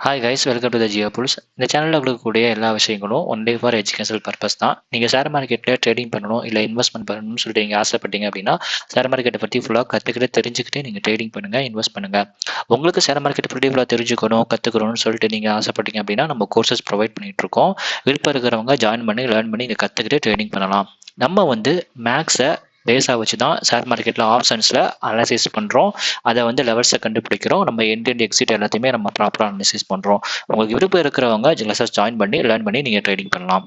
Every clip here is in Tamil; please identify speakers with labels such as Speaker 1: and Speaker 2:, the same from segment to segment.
Speaker 1: Hi guys, welcome to the Geo Bulls. இந்த சேனலில் கொடுக்கக்கூடிய எல்லா விஷயங்களும் one day for educational purpose தான். நீங்கள் ஷேர் மார்க்கெட்டில் ட்ரேடிங் பண்ணணும் இல்லை இன்வெஸ்ட்மெண்ட் பண்ணணும்னு சொல்லிட்டு நீங்கள் ஆசைப்பட்டீங்க அப்படின்னா ஷேர் மார்க்கெட்டை பற்றி ஃபுல்லாக கற்றுக்கிட்டு தெரிஞ்சுக்கிட்டு நீங்கள் ட்ரேடிங் பண்ணுங்கள், இன்வெஸ்ட் பண்ணுங்கள். உங்களுக்கு ஷேர் மார்க்கெட்டை பற்றி ஃபுல்லாக தெரிஞ்சுக்கணும், கற்றுக்கணும்னு சொல்லிட்டு நீங்கள் ஆசைப்பட்டீங்க அப்படின்னா நம்ம கோர்சஸ் ப்ரொவைட் பண்ணிட்டு இருக்கோம். விருப்பம் இருக்கிறவங்க ஜாயின் பண்ணி லேர்ன் பண்ணி நீங்கள் கற்றுக்கிட்டு ட்ரேடிங் பண்ணலாம். நம்ம மேக்ஸை பேஸாக வச்சு தான் ஷேர் மார்க்கெட்டில் ஆப்ஷன்ஸில் அனலைசிஸ் பண்ணுறோம். அதை லெவல்ஸை கண்டுபிடிக்கிறோம். நம்ம எண்ட் எக்ஸிட் எல்லாத்தையுமே நம்ம ப்ராப்பராக அனலைசிஸ் பண்ணுறோம். உங்களுக்கு விருப்பம் இருக்கிறவங்க ஜிலசஸ் ஜாயின் பண்ணி லேர்ன் பண்ணி நீங்கள் ட்ரேடிங் பண்ணலாம்.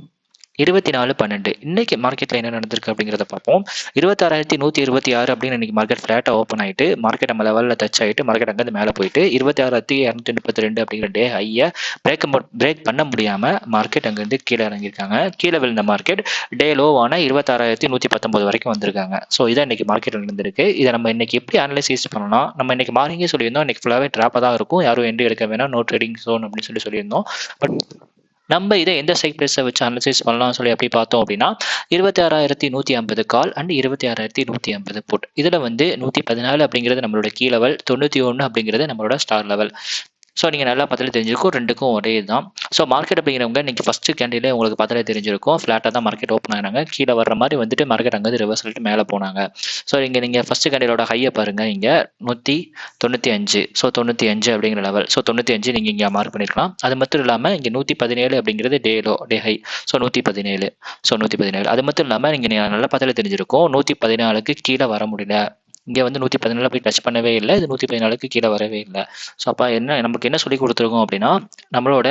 Speaker 1: 24/12 இன்னைக்கு மார்க்கெட்ல என்ன நடந்திருக்கு அப்படிங்கிறத பார்ப்போம். 26,126 அப்படின்னு இன்னைக்கு மார்க்கெட் ஃபிளாட்டா ஓப்பன் ஆயிட்டு மார்க்கெட் நம்ம லெவலில் டச் ஆயிட்டு மார்க்கெட் அங்கிருந்து மேலே போயிட்டு 26,232 அப்படிங்கிற டே ஹையை பிரேக் பண்ண முடியாம மார்க்கெட் அங்கிருந்து கீழே இறங்கியிருக்காங்க. கீழே விழுந்த மார்க்கெட் டே லோவான 26,119 வரைக்கும் வந்திருக்காங்க. ஸோ இதான் இன்னைக்கு மார்க்கெட் நடந்திருக்கு. இதை நம்ம இன்னைக்கு எப்படி அனலைசிஸ் பண்ணலாம்? நம்ம இன்னைக்கு மார்னிங்கே சொல்லியிருந்தோம், இன்னைக்கு ஃபுல்லாவே ட்ராப்பாக தான் இருக்கும், யாரும் என்ட்ரி எடுக்க வேணாம், நோ ட்ரேடிங் ஜோன் அப்படின்னு சொல்லியிருந்தோம். பட் நம்ம இதை எந்த ஸ்ட்ரைக் ப்ரைஸை வச்சு அனலைசிஸ் பண்ணலாம் சொல்லி அப்படி பார்த்தோம் அப்படின்னா 26,150 கால் அண்ட் 26,150 புட். இதில் 114 அப்படிங்கிறது நம்மளோட கீ லெவல், 91 அப்படிங்கிறது நம்மளோட ஸ்டார் லெவல். ஸோ நீங்கள் நல்லா பார்த்தாலே தெரிஞ்சிருக்கும், ரெண்டுக்கும் ஒரே தான். ஸோ மார்க்கெட் அப்படிங்கிறவங்க இன்னைக்கு ஃபஸ்ட்டு கேண்டிலே உங்களுக்கு பார்த்தாலே தெரிஞ்சிருக்கும், ஃப்ளாட்டாக தான் மார்க்கெட் ஓப்பன் ஆனாங்க. கீழே வர்ற மாதிரி மார்க்கெட் அங்கே ரிவர்ஸ் சொல்லிட்டு மேலே போனாங்க. ஸோ நீங்கள் ஃபஸ்ட்டு கேண்டிலோட ஹையை பாருங்கள், இங்கே 195. ஸோ 95 அப்படிங்கிற லெவல். ஸோ 95 நீங்கள் இங்கே மார்க் பண்ணியிருக்கலாம். அது மட்டும் இல்லாமல் இங்கே 117 அப்படிங்கிறது டே ஹை. ஸோ 117. ஸோ 117 அது மட்டும் இல்லாமல் நீங்கள் நல்லா பார்த்தாலே தெரிஞ்சிருக்கும், 114க்கு கீழே வர முடியல. இங்கே 114 போய் டச் பண்ணவே இல்லை, இது 114க்கு கீழே வரவே இல்லை. ஸோ அப்போ நமக்கு என்ன சொல்லி கொடுத்துருக்கோம் அப்படின்னா, நம்மளோட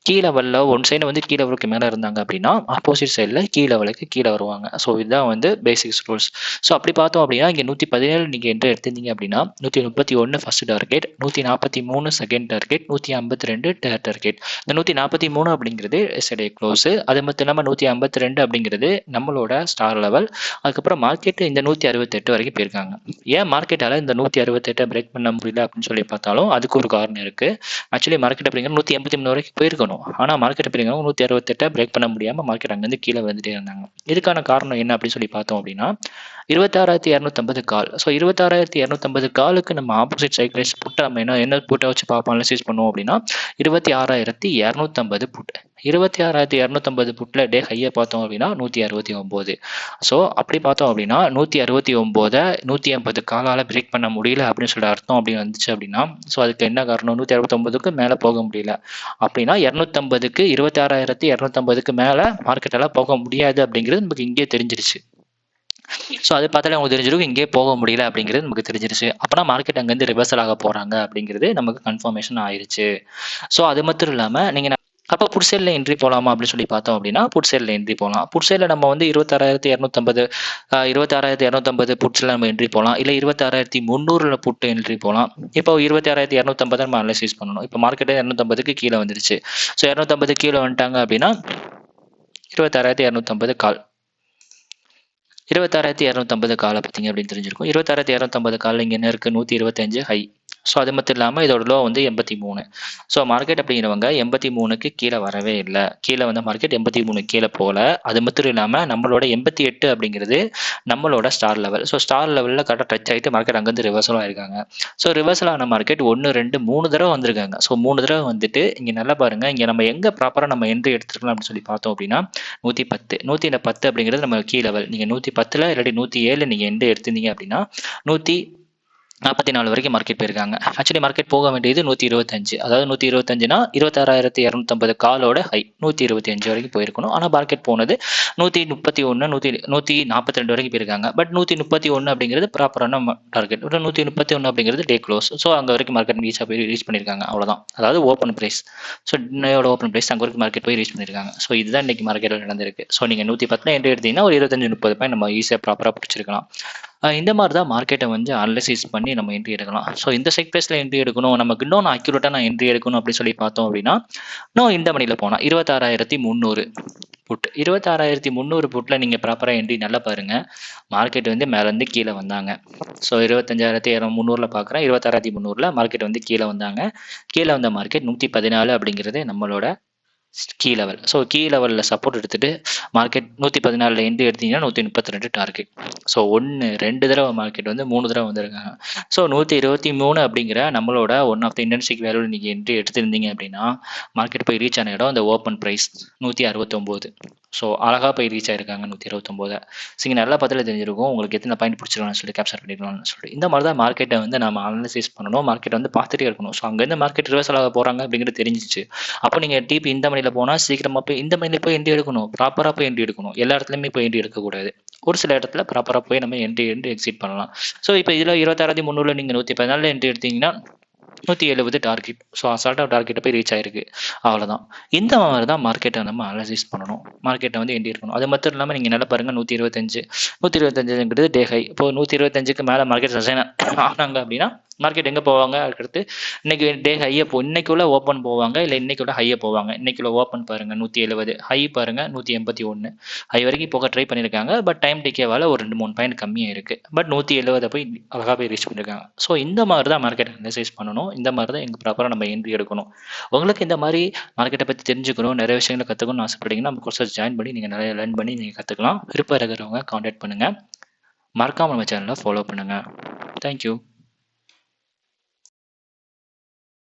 Speaker 1: கீ லெவலில் ஒன் சைடு கீ லெவலுக்கு மேலே இருந்தாங்க அப்படின்னா ஆப்போசிட் சைடில் கீ லெவலுக்கு கீழே வருவாங்க. ஸோ இதுதான் பேசிக்ஸ் ரூல்ஸ். ஸோ அப்படி பார்த்தோம் அப்படின்னா இங்கே 117 நீங்கள் என்ட்ரி எடுத்திருந்தீங்க அப்படின்னா 131 first target, 143 second target, 152 third target. இந்த 143 அப்படிங்கிறது எஸ்டர்டே க்ளோஸ். அது மட்டும் இல்லாமல் 152 அப்படிங்கிறது நம்மளோட ஸ்டார் லெவல். அதுக்கப்புறம் மார்க்கெட் இந்த 168 வரைக்கும் போயிருக்காங்க. ஏன் மார்க்கெட்டால் இந்த 168 பிரேக் பண்ண முடியல அப்படின்னு சொல்லி பார்த்தாலும் அதுக்கு ஒரு காரணம் இருக்கு. ஆக்சுவலி மார்க்கெட் அப்படிங்கிற 183 வரைக்கும் போயிருக்கணும். ஆனால் மார்க்கெட் அப்படிங்கிற 168 பிரேக் பண்ண முடியாமல் மார்க்கெட் அங்கேருந்து கீழே வந்துட்டே இருந்தாங்க. இதுக்கான காரணம் என்ன அப்படின்னு சொல்லி பார்த்தோம் அப்படின்னா 26,250 கால். ஸோ 26,250 காலுக்கு நம்ம ஆப்போசிட் ஸ்ட்ரைக் ப்ரைஸ் புட்டை நம்ம என்ன புட்டை வச்சு பார்ப்போம், அனலைசிஸ் பண்ணுவோம் அப்படின்னா 26,250 புட். 26,250 புட்டில் டே ஹையை பார்த்தோம் அப்படின்னா 169. ஸோ அப்படி பார்த்தோம் அப்படின்னா 169 150 காலால் பிரேக் பண்ண முடியல அப்படின்னு சொல்லிட்டு அர்த்தம் அப்படி வந்துச்சு அப்படின்னா, ஸோ அதுக்கு என்ன காரணம்? 169க்கு மேலே போக முடியல அப்படின்னா 250க்கு 26,250க்கு மேலே மார்க்கெட்டால் போக முடியாது அப்படிங்கிறது நமக்கு இங்கே தெரிஞ்சிருச்சு. ஸோ அது பார்த்தாலே உங்களுக்கு தெரிஞ்சிருக்கும், இங்கே போக முடியல அப்படிங்கிறது நமக்கு தெரிஞ்சிருச்சு. அப்போனா மார்க்கெட் அங்கேருந்து ரிவர்சல் ஆக போகிறாங்க அப்படிங்கிறது நமக்கு கன்ஃபர்மேஷன் ஆயிடுச்சு. ஸோ அது மட்டும் இல்லாமல் நீங்கள் அப்போ புட் சைடில் என்ட்ரி போகலாமா அப்படின்னு சொல்லி பார்த்தோம் அப்படின்னா புட் சைடில் என்ட்ரி போகலாம். புட் சைடில் நம்ம 26,250 புட்ஸில் நம்ம என்ட்ரி போகலாம், இல்லை 26,300 புட்டு என்ட்ரி போகலாம். இப்போ 26,250 நம்ம அனலைசிஸ் பண்ணணும். இப்போ மார்க்கெட்டு 250க்கு கீழே வந்துருச்சு. ஸோ 250 கீழே வந்துட்டாங்க அப்படின்னா 26,250 கால். 26,250 காலை பார்த்தீங்க அப்படின்னு தெரிஞ்சிருக்கும். 26,250 காலில் இங்கே என்ன இருக்குது? 125 ஹை. ஸோ அது மட்டும் இல்லாமல் இதோட லோ 83. ஸோ மார்க்கெட் அப்படிங்கிறவங்க 83க்கு கீழே வரவே இல்லை. கீழே மார்க்கெட் 83 கீழே போகல. அது மட்டும் இல்லாமல் நம்மளோட 88 அப்படிங்கிறது நம்மளோட ஸ்டார் லெவல். ஸோ ஸ்டார் லெவலில் கரெக்டாக டச் ஆகிட்டு மார்க்கெட் அங்கேருந்து ரிவர்சல் ஆயிருக்காங்க. ஸோ ரிவர்சல் ஆன மார்க்கெட் 1 2 3 தடவை வந்திருக்காங்க. ஸோ 3 தடவை வந்துட்டு இங்கே நல்லா பாருங்கள், இங்கே நம்ம எங்கே ப்ராப்பராக நம்ம என்ட்ரி எடுத்துருக்கலாம் அப்படின்னு சொல்லி பார்த்தோம் அப்படின்னா 110 அப்படிங்கிறது நம்ம கீ லெவல். நீங்கள் 110 இல்லாட்டி 107 நீங்கள் என்ட்ரி எடுத்திருந்தீங்க அப்படின்னா 144 வரைக்கும் மார்க்கெட் போயிருக்காங்க. ஆக்சுவலி மார்க்கெட் போக வேண்டியது 125. அதாவது 125னா 26,250 காலோட ஹை 125 வரைக்கும் போயிருக்கணும். ஆனால் மார்க்கெட் போனது 131 142 வரைக்கும் போயிருக்காங்க. பட் 131 அப்படிங்கிறது ப்ராப்பரான டார்கெட். 131 அப்படிங்கிறது டே க்ளோஸ். ஸோ அங்கே வரைக்கும் மார்க்கெட் ரீச் பண்ணியிருக்காங்க, அவ்வளோதான். அதாவது ஓப்பன் ப்ரைஸ். ஸோ இன்னையோட ஓப்பன் ப்ரைஸ் அங்கே வரைக்கும் மார்க்கெட் போய் ரீச் பண்ணியிருக்காங்க. ஸோ இதுதான் இன்னைக்கு மார்க்கெட்டில் நடந்திருக்கு. ஸோ நீங்கள் 110 என்ட்ரி எடுத்தீங்கன்னா ஒரு 25-30 பாயிண்ட் நம்ம ஈஸியாக ப்ராப்பராக பிடிச்சிருக்கலாம். இந்த மாதிரி தான் மார்க்கெட்டை அனலைசிஸ் பண்ணி நம்ம என்ட்ரி எடுக்கலாம். ஸோ இந்த ஸ்ட்ரைக் ப்ரைஸில் என்ட்ரி எடுக்கணும், நமக்கு இன்னும் அக்யூரேட்டாக நான் என்ட்ரி எடுக்கணும் அப்படின்னு சொல்லி பார்த்தோம் அப்படின்னா இந்த மணியில் போனால் 26,300 புட். 26,300 புட்டில் நீங்கள் ப்ராப்பராக என்ட்ரி நல்லா பாருங்கள். மார்க்கெட் மேலேருந்து கீழே வந்தாங்க. ஸோ 25,300 பார்க்குறேன், 26,300 மார்க்கெட் கீழே வந்தாங்க. கீழே வந்த மார்க்கெட் 114 அப்படிங்கிறது நம்மளோட கீ லெவல். ஸோ கீ லெவலில் சப்போர்ட் எடுத்துட்டு மார்க்கெட் 114 எண்டு எடுத்தீங்கன்னா 132 டார்கெட். ஸோ 2 தடவை மார்க்கெட் வந்து 3 தடவை வந்திருக்காங்க. ஸோ 123 அப்படிங்கிற நம்மளோட ஒன் ஆஃப் த இண்டென்சிக் வேல்யூ நீங்கள் என்ட்ரி எடுத்திருந்தீங்க அப்படின்னா மார்க்கெட் போய் ரீச் ஆன இடம் அந்த ஓப்பன் ப்ரைஸ் 169. ஸோ அழகாக போய் ரீச் ஆயிருக்காங்க 129. ஸோ இங்கே நல்லா பதில் தெரிஞ்சிருக்கும் உங்களுக்கு எத்தனை பாயிண்ட் பிடிச்சிருக்கலாம்னு சொல்லி கேப்சர் பண்ணிக்கலாம்னு சொல்லிட்டு. இந்த மாதிரி தான் மார்க்கெட்டை வந்து நம்ம அனலைசிஸ் பண்ணணும். மார்க்கெட் வந்து பார்த்துட்டே இருக்கணும். ஸோ அங்கேருந்து மார்க்கெட் ரிவர்சல் ஆக போகிறாங்க அப்படிங்கிறது தெரிஞ்சிச்சு. அப்போ நீங்கள் டிபி இந்த மணியில் போனால் சீக்கிரமாக போய் இந்த மணியில் போய் என்ட்ரி எடுக்கணும். ப்ராப்பராக போய் என்ட்ரி எடுக்கணும். எல்லா இடத்துலையுமே போய் என்ட்ரி எடுக்கக்கூடாது. ஒரு சில இடத்துல ப்ராப்பராக போய் நம்ம என்ட்ரி எக்ஸிட் பண்ணலாம். ஸோ இப்போ இதில் 26,300 நீங்கள் 114 என்ட்ரி எடுத்தீங்கன்னா 170 டார்கெட். ஸோ அசால்ட்டாக டார்கெட்டை போய் ரீச் ஆயிருக்கு. அவ்வளோதான். இந்த மாதிரி தான் மார்க்கெட்டை நம்ம அனலைசிஸ் பண்ணணும். மார்க்கெட்டை வந்து என்ட்ரி இருக்கணும். அது மட்டும் இல்லாமல் நீங்கள் நல்லா பாருங்கள் 125 டே ஹை. இப்போ 125க்கு மேலே மார்க்கெட் சஸ்டைன் ஆனாங்க அப்படின்னா மார்க்கெட் எங்கே போவாங்க? அதுக்கடுத்து இன்னைக்கு டே ஹையை இன்னைக்குள்ள ஓப்பன் போவாங்க, இல்லை இன்னைக்குள்ள ஹையை போவாங்க. இன்னைக்குள்ள ஓப்பன் பாருங்க 170, ஹை பாருங்க 181. ஹை வரைக்கும் போக ட்ரை பண்ணியிருக்காங்க. பட் டைம் டிகேவால் ஒரு 2-3 பாயிண்ட் கம்மியாக இருக்குது. பட் 170 போய் அழகாக போய் ரீச் பண்ணியிருக்காங்க. ஸோ இந்த மாதிரி தான் மார்க்கெட் அனலைஸ் பண்ணணும். இந்த மாதிரி தான் எங்கள் ப்ராப்பராக நம்ம என்ட்ரி எடுக்கணும். உங்களுக்கு இந்த மாதிரி மார்க்கெட்டை பற்றி தெரிஞ்சுக்கணும், நிறைய விஷயங்களை கற்றுக்கணும்னு ஆசைப்பட்டீங்கன்னா நம்ம கோர்ஸஸ் ஜாயின் பண்ணி நீங்கள் நிறைய லேர்ன் பண்ணி நீங்கள் கற்றுக்கலாம். விருப்பம் இருக்கிறவங்க காண்டாக்ட் பண்ணுங்கள். மறக்காமல் நம்ம சேனலை ஃபாலோ பண்ணுங்கள். தேங்க்யூ.